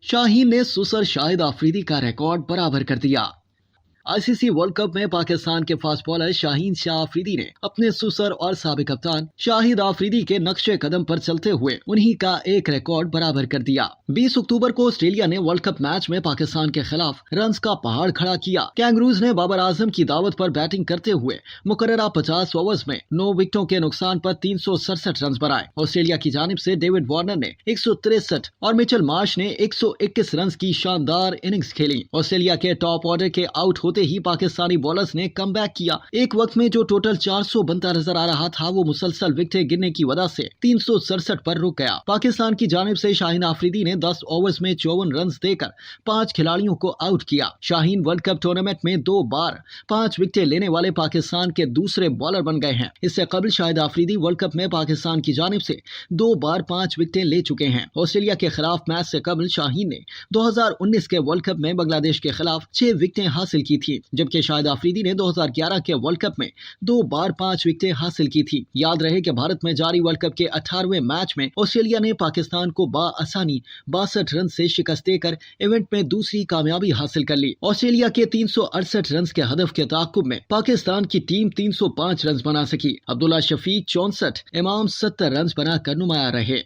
शाहीन ने सुसर शाहिद आफरीदी का रिकॉर्ड बराबर कर दिया। आईसीसी वर्ल्ड कप में पाकिस्तान के फास्ट बॉलर शाहीन शाह आफरीदी ने अपने सुसर और साबिक कप्तान शाहिद आफरीदी के नक्शे कदम पर चलते हुए उन्हीं का एक रिकॉर्ड बराबर कर दिया। 20 अक्टूबर को ऑस्ट्रेलिया ने वर्ल्ड कप मैच में पाकिस्तान के खिलाफ रन्स का पहाड़ खड़ा किया। कैंगरूज ने बाबर आजम की दावत पर बैटिंग करते हुए मुकर्ररा 50 ओवर्स में 9 विकेटों के नुकसान पर 367 रन बनाए। ऑस्ट्रेलिया की जानिब से डेविड वार्नर ने 163 और मिचेल मार्श ने 121 रन की शानदार इनिंग्स खेली। ऑस्ट्रेलिया के टॉप ऑर्डर के आउट होते ही पाकिस्तानी बॉलर्स ने कमबैक किया। एक वक्त में जो टोटल 400 बनता नजर आ रहा था, वो मुसलसल विकेटें गिरने की वजह से 367 पर रुक गया। पाकिस्तान की जानिब से शाहीन आफरीदी ने 10 ओवर्स में 54 रन देकर 5 खिलाड़ियों को आउट किया। शाहीन वर्ल्ड कप टूर्नामेंट में 2 बार 5 विकेटें लेने वाले पाकिस्तान के दूसरे बॉलर बन गए हैं। इससे कबल शाहिद आफरीदी वर्ल्ड कप में पाकिस्तान की जानिब से 2 बार 5 विकेटें ले चुके हैं। ऑस्ट्रेलिया के खिलाफ मैच से कबल शाहीन ने 2019 के वर्ल्ड कप में बांग्लादेश के खिलाफ 6 विकेटें हासिल की थी, जबकि शाहिद आफरीदी ने 2011 के वर्ल्ड कप में 2 बार 5 विकेटें हासिल की थी। याद रहे कि भारत में जारी वर्ल्ड कप के 18वें मैच में ऑस्ट्रेलिया ने पाकिस्तान को बाआसानी 62 रन से शिकस्त देकर इवेंट में दूसरी कामयाबी हासिल कर ली। ऑस्ट्रेलिया के 368 रन के हदफ के ताक़ुब में पाकिस्तान की टीम 305 रन बना सकी। अब्दुल्ला शफीक 64, इमाम 70 रन बनाकर नुमाया रहे।